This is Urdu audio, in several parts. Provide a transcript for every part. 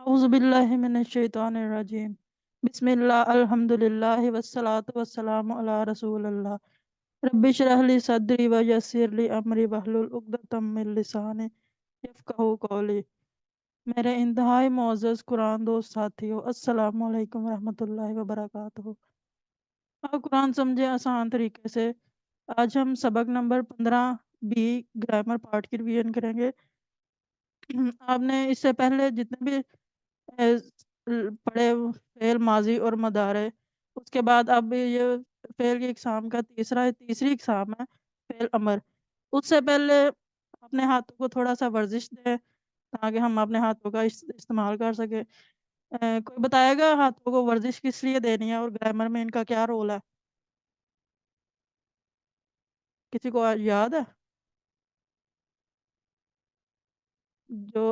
أعوذ بالله من الشيطان الرجيم بسم الله الحمد لله والصلاة والسلام على رسول الله رب اشرح لي صدري ويسر لي أمري واحلل عقدة من لساني يفقهوا قولي میرے انتہائی معزز قرآن دوست ساتھیو السلام علیکم ورحمۃ اللہ وبرکاتہ۔ آپ قرآن سمجھے آسان طریقے سے۔ آج ہم سبق نمبر 15 بی گرامر پارٹ کی ریویژن کریں گے۔ آپ نے اس سے پہلے جتنے بھی پڑھے فعل ماضی اور مضارع، اس کے بعد اب یہ فعل کی اقسام کا تیسری اقسام ہے فعل امر۔ اس سے پہلے اپنے ہاتھوں کو تھوڑا سا ورزش دیں تاکہ ہم اپنے ہاتھوں کا استعمال کر سکیں۔ کوئی بتائے گا ہاتھوں کو ورزش کس لیے دینی ہے اور گرامر میں ان کا کیا رول ہے؟ کسی کو یاد ہے؟ جو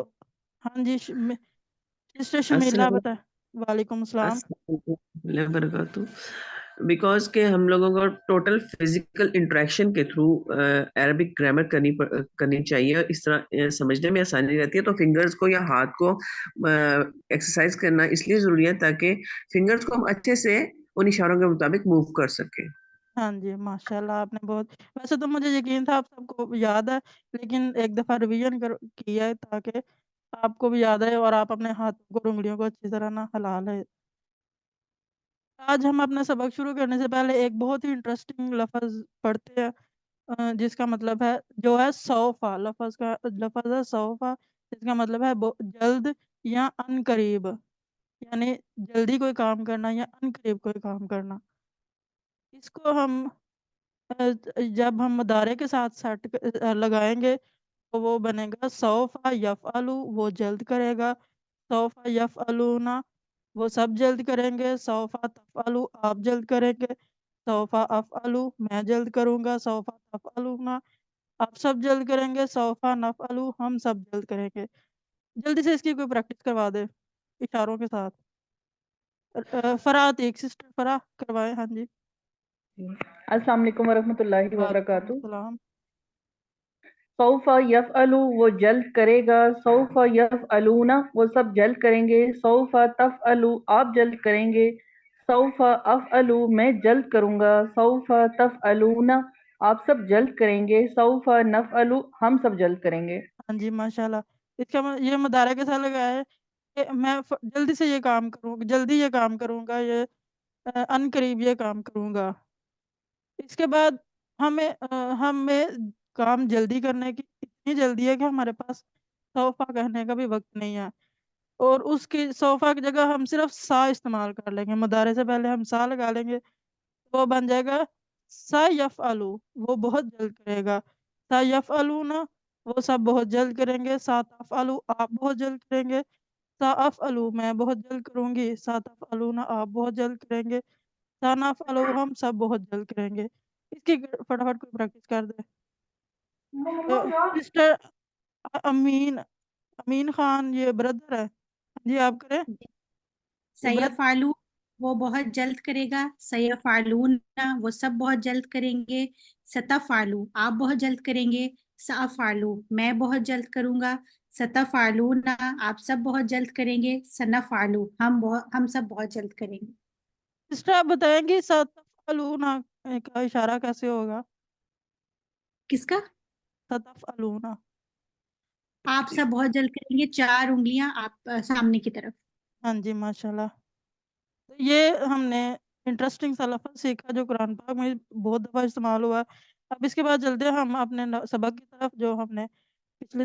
ہاں جی سسٹر شمیلا السلام بتائے۔ وعلیکم السلام۔ علیکم وبرکاتہ۔ بیکاز کہ ہم لوگوں کو ٹوٹل فزیکل انٹریکشن کے تھرو عربک گرامر کرنی چاہیے، اس طرح سمجھنے میں آسانی رہتی ہے۔ تو فنگرز کو یا ہاتھ کو ایکسرسائز کرنا اس لیے ضروری ہے تاکہ فنگرز کو ہم اچھے سے ان اشاروں کے مطابق موو کر سکیں۔ ہاں جی ماشاءاللہ، آپ نے بہت، ویسے تو مجھے یقین تھا آپ سب کو یاد ہے، لیکن ایک دفعہ ریویژن کیا ہے تاکہ آپ کو بھی یاد ہے اور آپ اپنے ہاتھوں کو انگلیوں کو اچھی طرح نہ ہلا لیں۔ آج ہم اپنا سبق شروع کرنے سے پہلے ایک بہت ہی انٹرسٹنگ لفظ پڑھتے ہیں، جس کا مطلب ہے جو ہے سوفا۔ لفظ ہے سوفا، جس کا مطلب ہے جلد یا ان قریب، یعنی جلدی کوئی کام کرنا یا ان قریب کوئی کام کرنا۔ اس کو ہم جب ہم مدارے کے ساتھ لگائیں گے تو وہ بنے گا سوفا یفعلو، وہ جلد کرے گا۔ سوفا یفعلونا، وہ سب جلد کریں گے۔ سوفا تفعلو، آپ جلد کریں گے۔ سوفا افعلو، میں جلد کروں گا۔ سوفا تفعلونا، آپ سب جلد کریں گے۔ سوفا نفعلو، ہم سب جلد کریں گے۔ جلدی سے اس کی کوئی پریکٹس کروا دے اشاروں کے ساتھ۔ فرات ایک سسٹر فرا کروائے۔ ہاں جی السلام علیکم ورحمۃ اللہ وعلیکم وبرکاتہ۔ السلام۔ سوف یفعلو، وہ جلد کرے گا۔ سوف یفعلون، وہ سب جلد کریں گے۔ سوف تفعلو، آپ جلد کریں گے۔ سوف افعلو، میں جلد کروں گا۔ سوف تفعلون، آپ سب جلد کریں گے۔ سوف نفعلو، ہم سب جلد کریں گے۔ ہاں جی ماشاءاللہ، اس کا یہ مدارہ کے ساتھ لگایا ہے کہ میں جلدی سے یہ کام کروں گا، جلدی یہ کام کروں گا، یہ ان قریب یہ کام کروں گا۔ اس کے بعد ہمیں کام جلدی کرنے کی اتنی جلدی ہے کہ ہمارے پاس صوفہ کہنے کا بھی وقت نہیں ہے، اور اس کی صوفہ کی جگہ ہم صرف سا استعمال کر لیں گے۔ مدارے سے پہلے ہم سا لگا لیں گے، وہ بن جائے گا سا یفعلو، وہ بہت جلد کرے گا۔ سا یفعلون، وہ سب بہت جلد کریں گے۔ سا تفعلو، آپ بہت جلد کریں گے۔ سا افعلو، میں بہت جلد کروں گی۔ سا تفعلون، آپ بہت جلد کریں گے۔ سا نفعلو، ہم سب بہت جلد کریں گے۔ اس کی فٹافٹ کوئی پریکٹس کر دے۔ سسٹر امین خان، یہ بردر ہے، جی آپ کریں۔ سیفعلو، وہ بہت جلد کرے گا۔ سیفعلون، وہ سب بہت جلد کریں گے۔ ستفعلو، آپ بہت جلد کریں گے۔ سافعلو، میں بہت جلد کروں گا۔ ستفعلون، آپ سب بہت جلد کریں گے۔ سنفعلو، ہم سب بہت جلد کریں گے۔ سسٹر آپ بتائیں گے ستفعلون کا اشارہ کیسے ہوگا؟ کس کا؟ ستفعلون۔ آپ سب بہت جلد کریں گے، 4 انگلیاں آپ سامنے کی طرف۔ ہاں جی ماشاءاللہ، یہ ہم نے انٹرسٹنگ سا لفظ سیکھا جو قرآن پاک میں بہت دفعہ استعمال ہوا۔ اب اس کے بعد چلتے ہیں ہم اپنے سبق کی طرف جو ہم نے پچھلی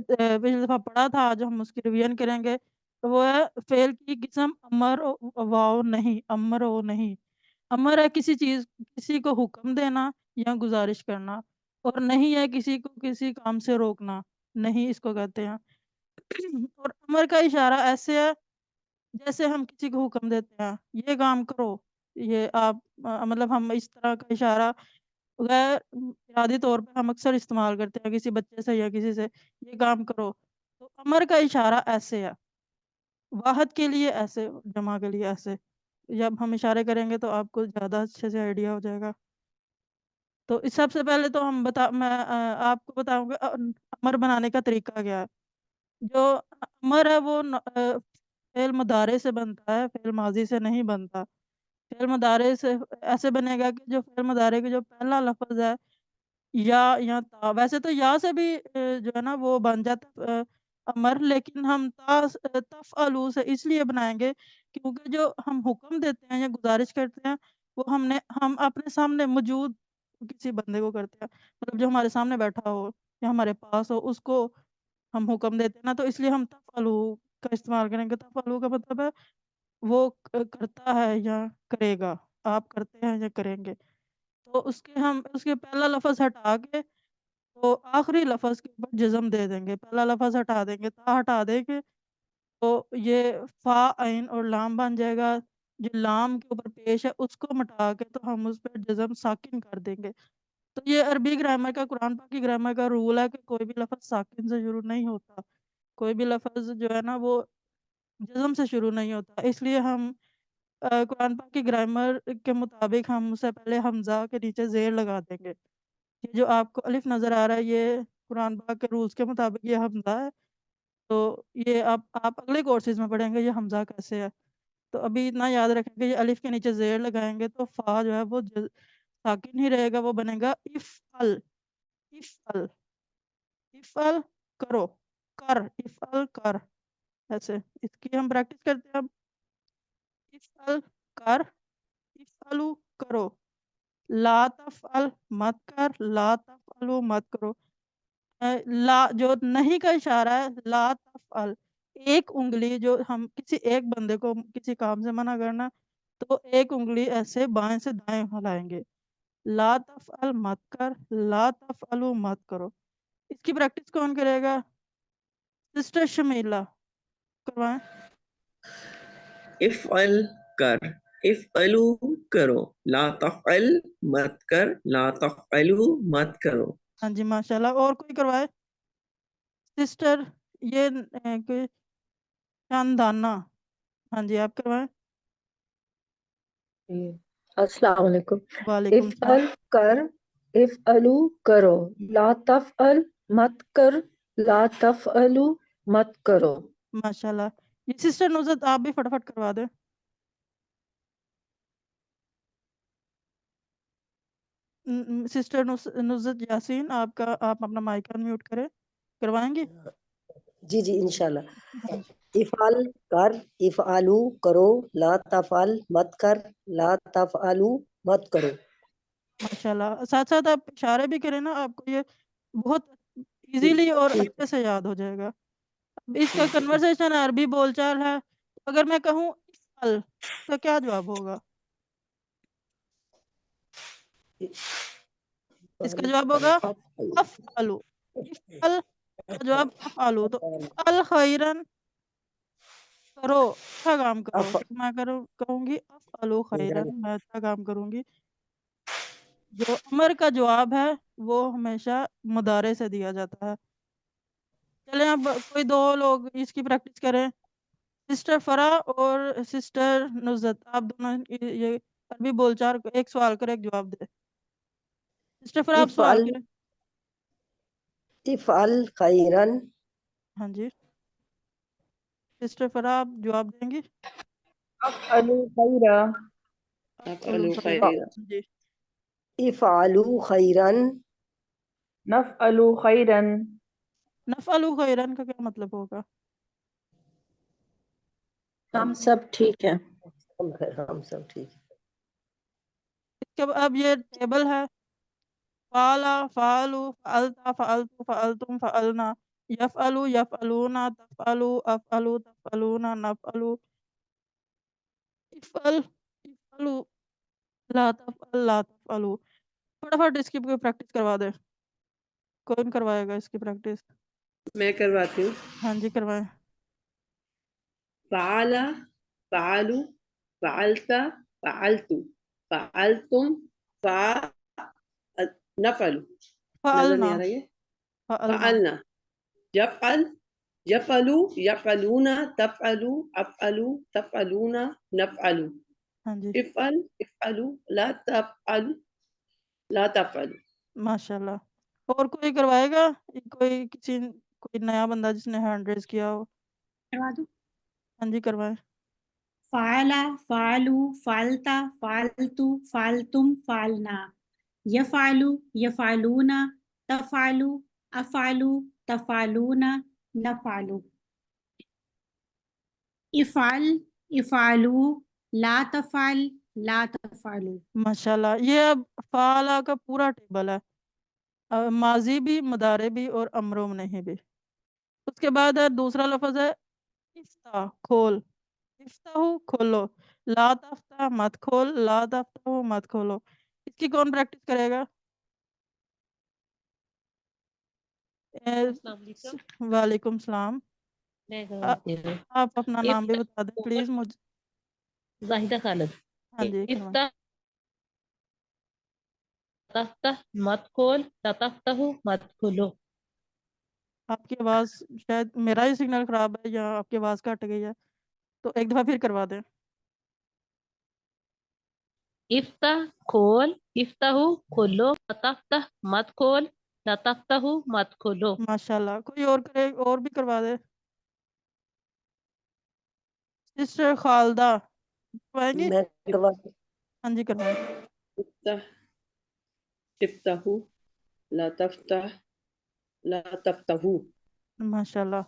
دفعہ پڑھا تھا۔ جو ہم اس کی ریویژن کریں گے تو وہ ہے فعل کی قسم امر واو نہیں، امر و نہیں۔ امر ہے کسی کو حکم دینا یا گزارش کرنا، اور نہیں ہے کسی کو کسی کام سے روکنا، نہیں اس کو کہتے ہیں۔ اور امر کا اشارہ ایسے ہے جیسے ہم کسی کو حکم دیتے ہیں یہ کام کرو، یہ آپ مطلب ہم اس طرح کا اشارہ غیر ارادی طور پہ ہم اکثر استعمال کرتے ہیں کسی بچے سے یا کسی سے، یہ کام کرو۔ تو امر کا اشارہ ایسے ہے، واحد کے لیے ایسے، جمع کے لیے ایسے۔ جب ہم اشارے کریں گے تو آپ کو زیادہ اچھے سے آئیڈیا ہو جائے گا۔ تو اس سب سے پہلے تو میں آپ کو بتاؤں گا امر بنانے کا طریقہ کیا ہے۔ جو امر ہے وہ فعل مضارع سے بنتا ہے، فعل ماضی سے نہیں بنتا. فعل مضارع سے ایسے بنے گا کہ جو فعل مضارع کا جو پہلا لفظ ہے یا تا، ویسے تو یا سے بھی جو ہے نا وہ بن جاتا امر، لیکن ہم تفعلو سے اس لیے بنائیں گے کیونکہ جو ہم حکم دیتے ہیں یا گزارش کرتے ہیں وہ ہم اپنے سامنے موجود کسی بندے کو کرتے ہیں، مطلب جو ہمارے سامنے بیٹھا ہو یا ہمارے پاس ہو اس کو ہم حکم دیتے ہیں نا، تو اس لیے ہم تفعلو کا استعمال کریں گے. تفعلو کا مطلب ہے وہ کرتا ہے یا کرے گا، آپ کرتے ہیں یا کریں گے. تو اس کے پہلا لفظ ہٹا کے تو آخری لفظ کے اوپر جزم دے دیں گے. پہلا لفظ ہٹا دیں گے، تا ہٹا دیں گے تو یہ فا عین اور لام بن جائے گا. جو لام کے اوپر پیش ہے اس کو مٹا کے تو ہم اس پہ جزم ساکن کر دیں گے. تو یہ عربی گرامر کا، قرآن پاک کی گرامر کا رول ہے کہ کوئی بھی لفظ ساکن سے شروع نہیں ہوتا، کوئی بھی لفظ جو ہے نا وہ جزم سے شروع نہیں ہوتا. اس لیے ہم قرآن پاک کی گرامر کے مطابق ہم اس سے پہلے حمزہ کے نیچے زیر لگا دیں گے. یہ جو آپ کو الف نظر آ رہا ہے یہ قرآن پاک کے رولز کے مطابق یہ حمزہ ہے. تو یہ آپ اگلے کورسز میں پڑھیں گے یہ حمزہ کیسے ہے. تو ابھی اتنا یاد رکھیں کہ یہ الف کے نیچے زیر لگائیں گے تو فا جو ہے وہ ساکن ہی رہے گا، وہ بنے گا افعل. افعل افعل کرو، کر، افعل کر. ایسے اس کی ہم پریکٹس کرتے ہیں. اب افعل کر، افعلو کرو، لا تفعل مت کر، لا تفعلو مت کرو. لا جو نہیں کا اشارہ ہے، لا تفعل ایک انگلی، جو ہم کسی ایک بندے کو کسی کام سے منع کرنا تو ایک انگلی ایسے بائیں سے دائیں ہلائیں گے. لا تفعل مت کر، لا تفعلو مت کرو. اس کی پریکٹس کون کرے گا؟ سسٹر شمیلہ کروائیں. افعل کر، افعلو کرو، لا تفعل مت کر، لا تفعلو مت کرو. ہاں جی ماشاءاللہ. اور کوئی کروائے سسٹر یہ کوئی چاندانہ. ہاں جی آپ کروائیں. السلام علیکم. وعلیکم السلام. افعل کر، افعلو کرو، لا تفعل مت کر، لا تفعلو مت کرو. ماشاءاللہ. یہ سسٹر نصرت آپ بھی فٹافٹ کروا دیں. سسٹر نصرت یاسین آپ اپنا مائک ان میوٹ کریں، کروائیں گے. جی جی انشاءاللہ. ہاں جی. افعل کر، افعلو کرو، لا تفعل مت کر، لا تفعلو مت کرو. ماشاءاللہ. ساتھ ساتھ آپ اشارے بھی کریں نا، آپ کو یہ بہت ایزیلی اور ٹھیک اچھے سے یاد ہو جائے گا. اب اس کا کنورسیشن عربی بول چال ہے. اگر میں کہوں افعل تو کیا جواب ہوگا؟ اس کا جواب ہوگا افعلو. افعل کا جواب افعلو. تو افعل خیرن کرو، اچھا کام کرو. تو میں کہوں گی افعلو خیرن، میں اچھا کام کروں گی. جو امر کا جواب ہے وہ ہمیشہ مضارع سے دیا جاتا ہے. چلیں اب کوئی دو لوگ اس کی پریکٹس کریں. سسٹر فرح اور سسٹر نصرت آپ دونوں یہ عربی بول چال ایک سوال کر ایک جواب دے. سسٹر فرح آپ سوال افعل کریں. افعل خیرن. ہاں جی سسٹر فرح آپ جواب دیں گی. افعلوا خیرا. افعلوا خیر. خیرا. جی. افعلو خیرن. نفعلوا خیرا. نفعلو خیرن کا کیا مطلب ہوگا؟ ہم سب ٹھیک ہیں. ہم سب ٹھیک ہے. اس کے اب یہ ٹیبل ہے. فعلا، فعلو، فعلتا، فعلتو، فعلتم، فعلنا، یفعلو، یفعلونا، تفعلو، افعلو، تفعلونا، نفعلو، افعل، افعلو، لا تفعل، لا تفعلو. فٹافٹ اس کی پریکٹس کروا دے. کون کروائے گا اس کی پریکٹس؟ میں کرواتی ہوں. ہاں جی کروائیں. فعل، فعلو، فعلت، فعلتو، فعلتم، نفعل. نظر نہیں فعلنا، آ رہا یہ. فعلنا. فعلنا، یفعل، یفعلو، یفعلونا، تفعلو، افعلو، تفعلونا، نفعلو. ہاں جی افعل، افعلو، لا تفعل، لا تفعلو. ماشاءاللہ. اور کوئی کروائے گا؟ کوئی نیا بندہ جس نے ہینڈ ریز کیا ہو. کروا دوں. ہاں جی کروائیں. فعلا، فعلو، فعلتا، فعلتو، فعلتم، فعلنا. یفعلو، یفعلونا، تفعلو، افعلو، تفعلونا، نفعلو. افعل، افعلو، لا تفعل، لا تفعلو. ماشاءاللہ. یہ اب فعلا کا پورا ٹیبل ہے، ماضی بھی، مضارع بھی اور امر و نہیں بھی. اس کے بعد ہے دوسرا لفظ ہے افتح، کھول. افتح کھولو، لا تفتح مت کھول، لا تفتح مت کھولو. اس کی کون پریکٹس کرے گا؟ السلام علیکم. وعلیکم السلام. میں کرتی ہوں. آپ اپنا نام بھی بتا دیں پلیز مجھے. زاہدہ خالد. ہاں جی کروائیں. افتح، تفتح مت کھول، لا تفتح مت کھولو. آپ کی آواز شاید میرا ہی سگنل خراب ہے یا آپ کی آواز کٹ گئی ہے، تو ایک دفعہ پھر کروا دیں. افتح کھول، افتح کھولو، لا تفتح مت کھول، لا تفتح مت کھولو. ماشاءاللہ. کوئی اور کرے، اور بھی کروا دے. سسٹر خالدہ کروائیں گی؟ میں کروا ہاں جی کروائیں. افتح، افتحوا، لا تفتح، لا تفتحوا. ماشاءاللہ.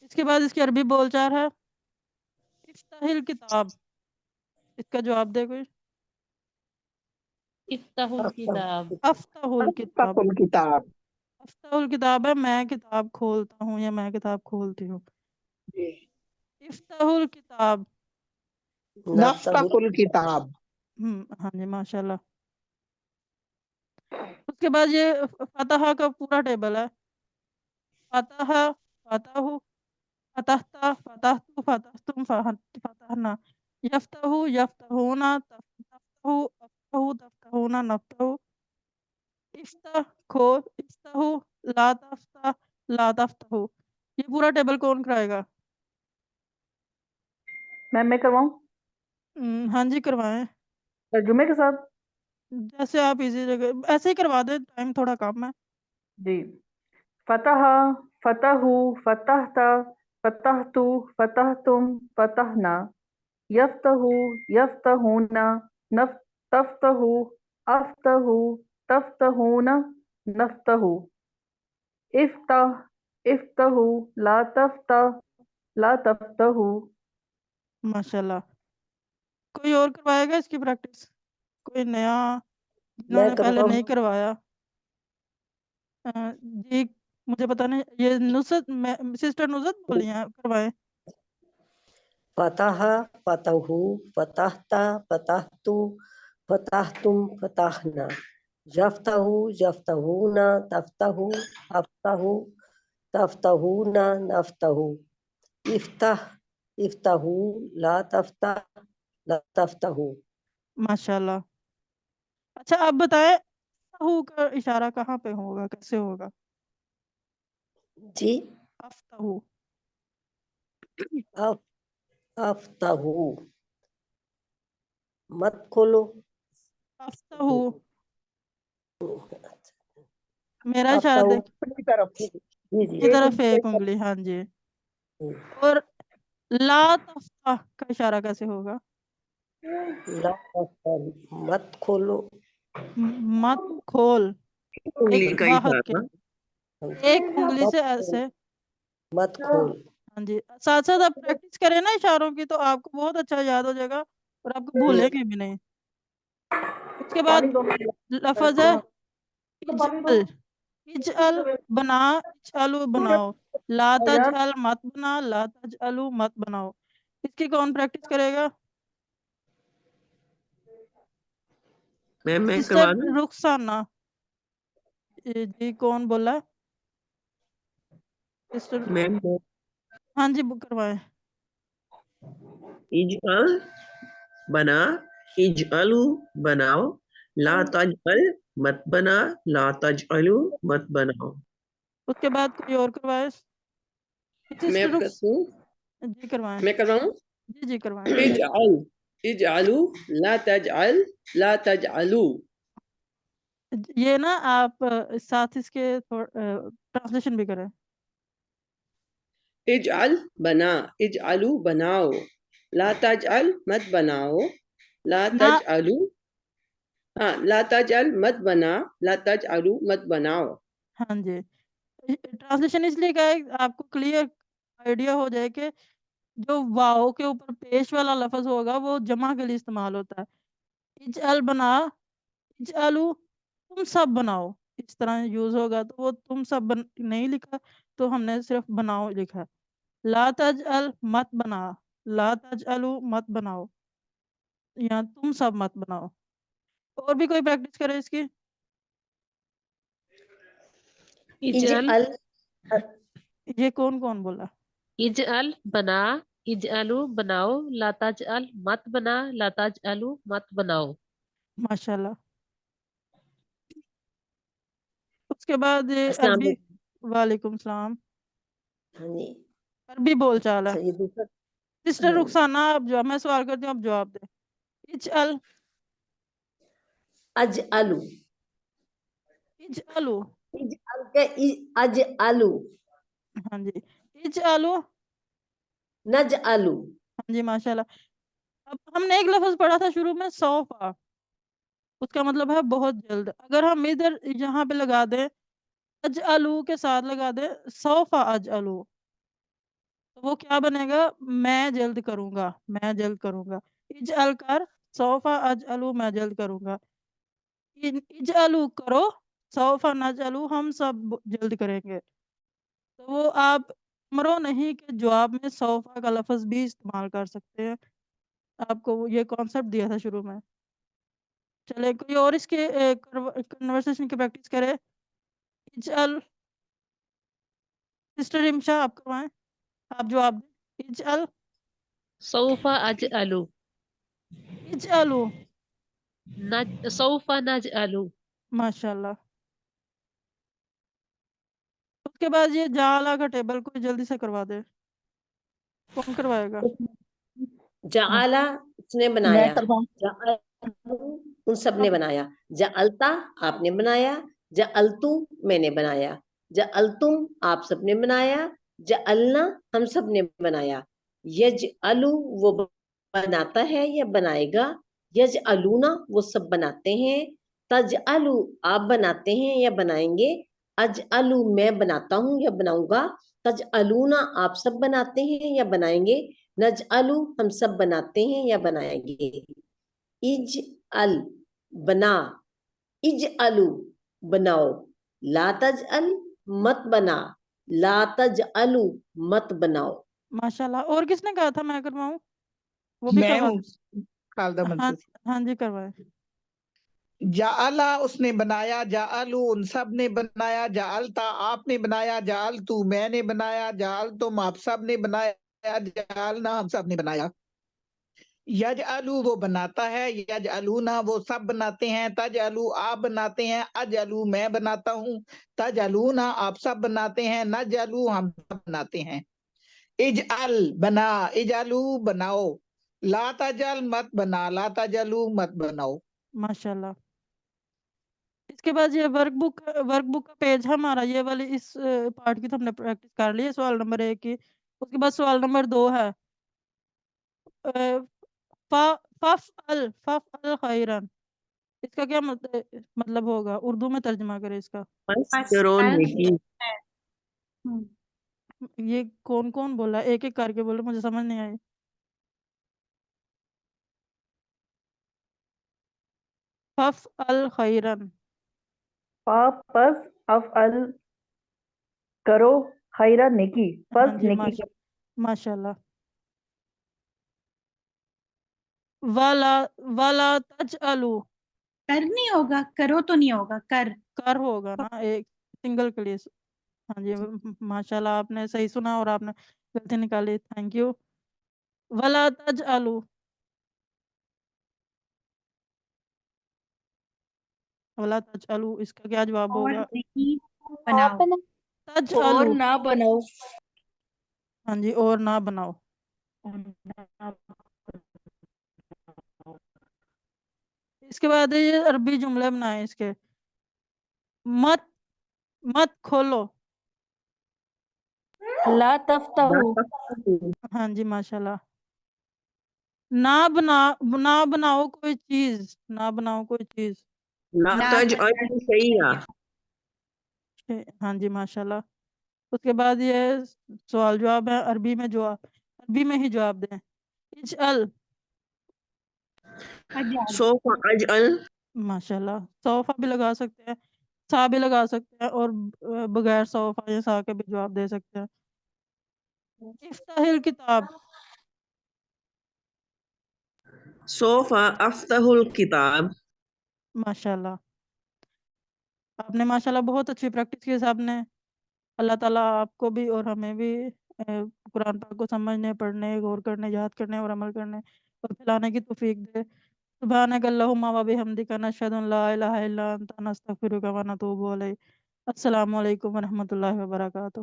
اس کے بعد اس کی عربی بول چال ہے افتح الکتاب. اس کا جواب دے کوئی. افتح الکتاب. افتح الکتاب. الکتاب. افتح الکتاب ہے میں کتاب کھولتا ہوں یا میں کتاب کھولتی ہوں. افتح الکتاب. نفتح الکتاب. ہاں جی ماشاءاللہ. اس کے بعد یہ فتح کا پورا ٹیبل ہے. فتح، فتح، فتحتا، فتحتو، فتحتم، فتحنا. یفتح، یفتحونا، تفتح، افتح، تفتحونا، نفتح. افتح کھول، افتح لا تفتح، لا تفتح. یہ پورا ٹیبل کون کرائے گا؟ میم میں کرواؤں ہاں جی کروائیں. ترجمے کے ساتھ؟ جیسے آپ ایزی جگہ ایسے ہی کروا دیں، ٹائم تھوڑا کم ہے. جی. فتح، فتحو، فتحتا، فتحتو، فتحتم، فتحنا. یفتح، یفتحونا، تفتح، افتح، تفتحون، نفتح. افتح، افتح، لا تفتح، لا تفتح. ماشاءاللہ. کوئی اور کروائے گا اس کی پریکٹس؟ کوئی نیا جنہوں میں نے پہلے کرواؤں نہیں کروایا؟ جی مجھے پتہ نہیں. یہ نصرت سسٹر نصرت بولی ہیں، کروائیں. فتح، فتحو، فتحتا، فتحتو، فتحتم، فتحنا. یفتح، یفتحونا، تفتح، افتح، تفتحون، نفتح. افتح، افتحو، لا تفتح، لا تفتح. ماشاءاللہ. اچھا آپ بتائیں افتحو کا اشارہ کہاں پہ ہوگا، کیسے ہوگا؟ جی. افتحو. افتحو مت کھولو. افتحو میرا اشارہ افتحو دیکھ اپنی طرف سے. جی جی. کی طرف ایک انگلی. ہاں جی. اور لا تفتح کا اشارہ کیسے ہوگا؟ لا تفتح مت کھولو. مت کھول. انگلی ایک کا واحد کے اشارہ. ایک انگلی سے ایسے. مت کھول. ہاں جی. ساتھ ساتھ آپ پریکٹس کریں نا اشاروں کی تو آپ کو بہت اچھا یاد ہو جائے گا اور آپ کو بھولیں گے بھی نہیں. اس کے بعد پانی دو. لفظ ہے اجعل. اجعل بنا، اجعلو بناؤ. لا تجعل مت بنا، لا تجعلو مت بناؤ. اس کی کون پریکٹس کرے گا؟ میں سسٹر کروا دوں. رخسانہ. جی کون بولا؟ سسٹر. میں ہاں جی کروائیں. اجعل بنا، اجعلو بناؤ، لا تجعل مت بنا، لا تجعلو مت بناؤ. اس کے بعد کوئی اور کروائے. میں سسٹر رخ. کرتی ہوں. جی کروائیں. میں کرواؤں. جی جی کروائیں. اجعل، اجعلوا، لا تجعل، لا تجعلوا. یہ نا آپ ساتھ اس کے ٹرانسلیشن بھی کریں. اجعل بنا، اجعلو بناؤ، لا تجعل مت بناؤ، لا نا تجعلو، ہاں لا تجعل مت بنا، لا تجعلو مت بناؤ. ہاں جی ٹرانسلیشن اس لیے کہ آپ کو کلیئر آئیڈیا ہو جائے کہ جو واؤ کے اوپر پیش والا لفظ ہوگا وہ جمع کے لیے استعمال ہوتا ہے اجعل بنا اجعلو تم سب بناؤ اس طرح یوز ہوگا تو وہ تم سب نہیں لکھا تو ہم نے صرف بناؤ لکھا لا تجعل مت بنا لا تجعلو مت بناؤ یا تم سب مت بناؤ اور بھی کوئی پریکٹس کرے اس کی اجعل اجعل یہ کون کون بولا اجعل بنا اجعلو بناؤ لا تجعل مت بنا لا تجعلو مت بناؤ. ماشاءاللہ اس کے بعد یہ السلام عربی علیکم. وعلیکم السلام ہاں جی عربی بول چال ہے اچھا یہ دوسرا سسٹر ہاں رخسانہ آپ جو میں سوال کرتی ہوں آپ جواب دیں اجعل اجعلو اجعلو اجعل کے اجعلو ہاں جی اجعلو نجعلو. ہاں جی ماشاءاللہ اب ہم نے ایک لفظ پڑھا تھا شروع میں سوفا اس کا مطلب ہے بہت جلد اگر ہم ادھر یہاں پہ لگا دیں اجعلو کے ساتھ لگا دیں سوفا اجعلو تو وہ کیا بنے گا میں جلد کروں گا میں جلد کروں گا اجعل کر سوفا اجعلو میں جلد کروں گا اجعلو کرو سوفا نجعلو ہم سب جلد کریں گے تو وہ آپ امرو نہیں کہ جواب میں سوفا کا لفظ بھی استعمال کر سکتے ہیں آپ کو یہ کانسیپٹ دیا تھا شروع میں چلے کوئی اور اس کے کنورسیشن کی پریکٹس کرے اجعل سسٹر امشا آپ کروائیں آپ جواب دیں اجعل سوف اجعلو اجعلو سوف نجعلو. ماشاءاللہ اس کے بعد یہ جعلہ کا ٹیبل کوئی جلدی سے کروا دے کون کروائے گا جعلا اس نے میں بنایا کرواؤں جعلو ان سب نے بنایا جعلتا آپ نے بنایا جعلتو میں نے بنایا جعلتم آپ سب نے بنایا جعلنا ہم سب نے بنایا یجعلو وہ بناتا ہے یا بنائے گا یجعلونا وہ سب بناتے ہیں تجعلو آپ بناتے ہیں یا بنائیں گے اجعلو میں بناتا ہوں یا بناؤں گا تجعلونا آپ سب بناتے ہیں یا بنائیں گے نجعلو ہم سب بناتے ہیں یا بنائیں گے اجعل بنا اجعلو بناؤ لا تجعل مت بنا لا تجعلو مت بناؤ. ماشاءاللہ اور کس نے کہا تھا میں کرواؤں وہ بھی میں کروا ہوں خالدہ ہاں منصور. ہاں جی کروائے جعلا اس نے بنایا جعلو ان سب نے بنایا جعلتا آپ نے بنایا جعلتو میں نے بنایا جعلتم آپ سب نے بنایا جعلنا ہم سب نے بنایا یجعلو وہ بناتا ہے یجعلونا وہ سب بناتے ہیں تجعلو آپ بناتے ہیں اجعلو میں بناتا ہوں تجعلونا آپ سب بناتے ہیں نجعلو ہم سب بناتے ہیں اجعل بنا اجعلو بناؤ لا تجعل مت بنا لا تجعلو مت بناؤ. ماشاءاللہ اس کے بعد یہ ورک بک کا پیج ہمارا یہ والی اس پارٹ کی تو ہم نے پریکٹس کر لی ہے سوال نمبر 1 کی اس کے بعد سوال نمبر 2 ہے ففعل خیرا اس کا کیا مطلب ہوگا اردو میں ترجمہ کرے اس کا بس کرو نیکی. یہ کون کون بولا ایک ایک کر کے بولو مجھے سمجھ نہیں آئی ففعل خیرا پس افعل کرو خیرہ نیکی ہاں پس جی نیکی کرو. ماشاءاللہ ولا تجعلو کر نہیں ہوگا کرو تو نہیں ہوگا کر ہوگا نا ایک سنگل کے لیے ہاں جی ماشاءاللہ آپ نے صحیح سنا اور آپ نے غلطی نکالی تھینک یو ولا تجعلو ولا تجعلو اس کا کیا جواب اور ہوگا نہیں بناؤ تجعلو نہ بناؤ ہاں جی اور نہ بناؤ اس کے بعد یہ عربی جملے بنائے اس کے مت کھولو لا تفتحوا ہاں جی ماشاءاللہ. نہ بناؤ کوئی چیز. لا لا تجعلوا شيئا. ہاں جی ماشاءاللہ. اس کے بعد یہ سوال جواب ہے عربی میں ہی جواب دیں. اجعل. اجعل سوف اجعل. ماشاءاللہ. صوفہ بھی لگا سکتے ہیں, سا بھی لگا سکتے ہیں, اور بغیر صوفہ یا سا کے بھی جواب دے سکتے ہیں. افتح الکتاب. سوف افتح الكتاب. ماشاءاللہ. آپ نے ماشاءاللہ بہت اچھی پریکٹس کی صاحب نے. اللہ تعالیٰ آپ کو بھی اور ہمیں بھی قرآن پاک کو سمجھنے, پڑھنے, غور کرنے, یاد کرنے اور عمل کرنے اور پھیلانے کی توفیق دے. سبحانک اللہم و بحمدک نشہد ان لا الہ الا انت نستغفرک و نتوب الیک. السلام علیکم ورحمۃ اللہ وبرکاتہ.